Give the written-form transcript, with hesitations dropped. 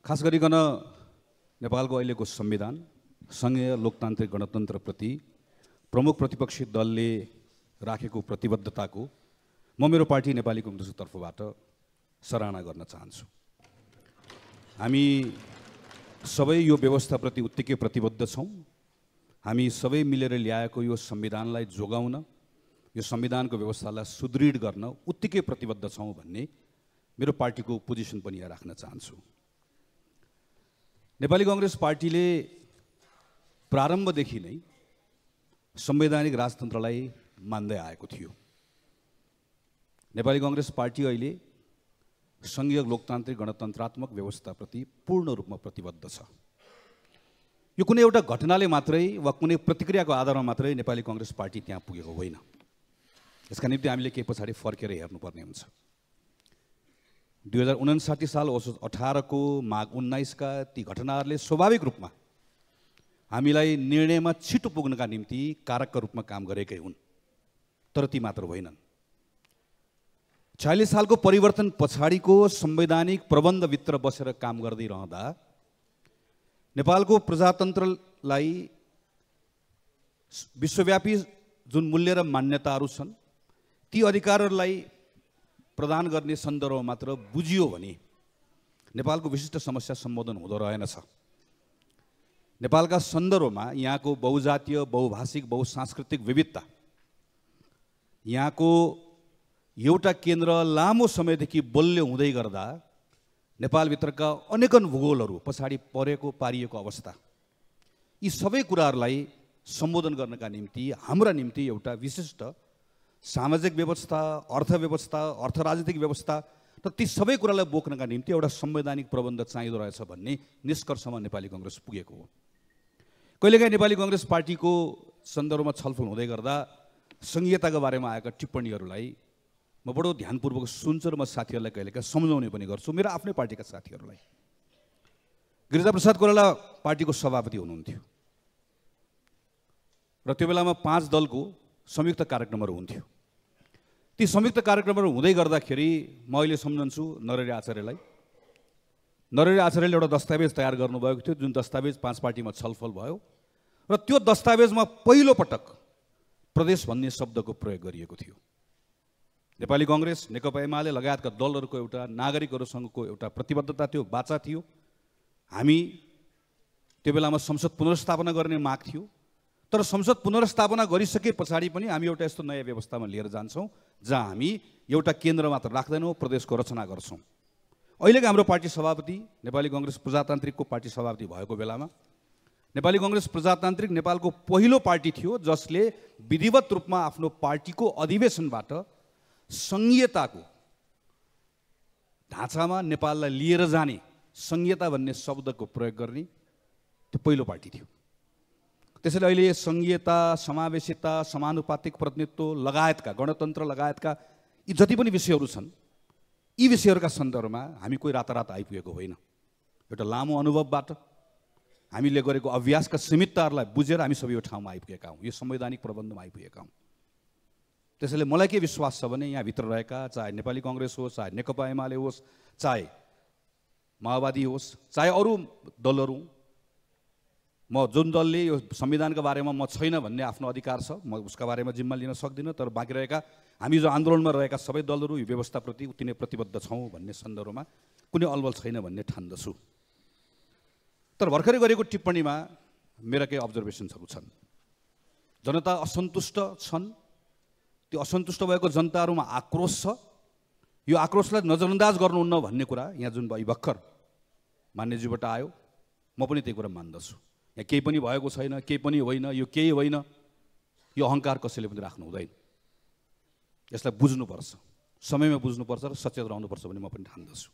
खास गरिकन नेपालको अहिलेको संविधान संघीय लोकतान्त्रिक गणतन्त्रप्रति प्रमुख प्रतिपक्षी दलले राखेको प्रतिबद्धताको म मेरो पार्टी नेपाली कांग्रेसको तर्फबाट सराहना गर्न चाहन्छु। हामी सबै यो व्यवस्थाप्रति उत्तिकै प्रतिबद्ध छौँ। हामी सबै मिलेर ल्याएको यो संविधानलाई जोगाउन, यो संविधानको व्यवस्थालाई सुदृढ गर्न उत्तिकै प्रतिबद्ध छौँ भन्ने मेरो पार्टीको पोजिसन पनि यहाँ राख्न चाहन्छु। नेपाली कांग्रेस पार्टीले प्रारम्भदेखि नै संवैधानिक राजतन्त्रलाई मान्दै आएको थियो। नेपाली कांग्रेस पार्टी अहिले संघीय लोकतान्त्रिक गणतन्त्रात्मक व्यवस्थाप्रति पूर्ण रूपमा प्रतिबद्ध छ। यो कुनै एउटा घटनाले मात्रै वा कुनै प्रतिक्रियाको आधारमा मात्रै नेपाली कांग्रेस पार्टी त्यहाँ पुगेको होइन। यसका निम्ति हामीले केही पछाडि फर्केर हेर्नुपर्ने हुन्छ। 2059 साल असोज 18 को माघ 19 का ती घटनाहरूले स्वाभाविक रूपमा हामीलाई निर्णयमा छिटो पुग्नका निम्ति कारकका रूपमा काम गरेकै हुन्, तर ती मात्र होइनन्। 46 सालको परिवर्तन पछाडिको संवैधानिक प्रबन्धभित्र बसेर काम गर्दै रहँदा नेपालको प्रजातन्त्रलाई विश्वव्यापी जुन मूल्य र मान्यताहरू छन् ती अधिकारहरूलाई प्रदान गर्ने सन्दर्भमा मात्र बुझियो भने नेपालको विशिष्ट समस्या सम्बोधन हुँदो रहेनछ। नेपालका सन्दर्भमा यहाँको बहुजातीय, बहुभाषिक, बहुसांस्कृतिक विविधता, यहाँको एउटा केन्द्र लामो समयदेखि बलियो हुँदै गर्दा नेपालभित्रका अनेकन भूगोलहरू पछाडि पारिएको अवस्था, यी सबै कुराहरूलाई सम्बोधन गर्नका निम्ति हाम्रा निम्ति एउटा विशिष्ट सामाजिक व्यवस्था, अर्थव्यवस्था, अर्थ राजनीतिक व्यवस्था र ती सबै कुरालाई बोक्नका निम्ति एउटा संवैधानिक प्रबन्ध चाहिँदो रहेछ भन्ने निष्कर्षमा नेपाली कांग्रेस पुगेको हो। कहिलेकाहीँ नेपाली कांग्रेस पार्टीको सन्दर्भमा छलफल हुँदै गर्दा संघीयताको बारेमा आएका टिप्पणीहरूलाई म बडो ध्यानपूर्वक सुन्छु र म साथीहरूलाई कहिलेकाहीँ सम्झाउने पनि गर्छु, मेरो आफ्नै पार्टीका साथीहरूलाई। गिरिजाप्रसाद कोइराला पार्टीको सभापति हुनुहुन्थ्यो र त्यो बेलामा 5 दलको संयुक्त कार्यक्रमहरू हुन्थ्यो। ती संयुक्त कार्यक्रमहरू हुँदै गर्दाखेरि म अहिले सम्झन्छु नरहरि आचार्यलाई। नरहरि आचार्यले एउटा दस्तावेज तयार गर्नुभएको थियो, जुन दस्तावेज 5 पार्टीमा छलफल भयो र त्यो दस्तावेजमा पहिलो पटक प्रदेश भन्ने शब्दको प्रयोग गरिएको थियो। नेपाली कांग्रेस, नेकपा एमाले लगायतका दलहरूको एउटा नागरिकहरूसँगको एउटा प्रतिबद्धता थियो, बाचा थियो। हामी त्यो बेलामा संसद पुनर्स्थापना गर्ने माग थियो, तर संसद पुनर्स्थापना गरिसके पछाडि पनि हामी एउटा यस्तो नयाँ व्यवस्थामा लिएर जान्छौँ जहाँ हामी एउटा केन्द्र मात्र राख्दैनौँ, प्रदेशको रचना गर्छौँ। अहिलेको हाम्रो पार्टी सभापति नेपाली कांग्रेस प्रजातान्त्रिकको पार्टी सभापति भएको बेलामा नेपाली कांग्रेस प्रजातान्त्रिक नेपालको पहिलो पार्टी थियो जसले विधिवत रूपमा आफ्नो पार्टीको अधिवेशनबाट संघीयताको ढाँचामा नेपाललाई लिएर जाने संघीयता भन्ने शब्दको प्रयोग गर्ने त्यो पहिलो पार्टी थियो। त्यसैले अहिले संघीयता, समावेशिता, समानुपातिक प्रतिनिधित्व लगायतका, गणतन्त्र लगायतका यी जति पनि विषयहरू छन्, यी विषयहरूका सन्दर्भमा हामी कोही रातारात आइपुगेको होइन। एउटा लामो अनुभवबाट हामीले गरेको अभ्यासका सीमितताहरूलाई बुझेर हामी सबै यो ठाउँमा आइपुगेका हौँ, यो संवैधानिक प्रबन्धमा आइपुगेका हौँ। त्यसैले मलाई के विश्वास छ भने यहाँभित्र रहेका, चाहे नेपाली कांग्रेस होस्, चाहे नेकपा एमाले होस्, चाहे माओवादी होस्, चाहे अरू दलहरू, म जुन दलले यो संविधानका बारेमा म छैन भन्ने आफ्नो अधिकार छ, म उसका बारेमा जिम्मा लिन सक्दिनँ, तर बाँकी रहेका हामी जो आन्दोलनमा रहेका सबै दलहरू यो व्यवस्थाप्रति उति नै प्रतिबद्ध छौँ भन्ने सन्दर्भमा कुनै अलबल छैन भन्ने ठान्दछु। तर भर्खरै गरेको टिप्पणीमा मेरा केही अब्जर्भेसन्सहरू छन्। जनता असन्तुष्ट छन्, त्यो असन्तुष्ट भएको जनताहरूमा आक्रोश छ। यो आक्रोशलाई नजरअन्दाज गर्नुहुन्न भन्ने कुरा यहाँ जुन भर्खर मान्यज्यूबाट आयो, म पनि त्यही कुरा मान्दछु। यहाँ केही पनि भएको छैन, केही पनि होइन, यो केही होइन, यो अहङ्कार कसैले पनि राख्नु हुँदैन। यसलाई बुझ्नुपर्छ, समयमा बुझ्नुपर्छ र सचेत रहनुपर्छ भन्ने म पनि ठान्दछु।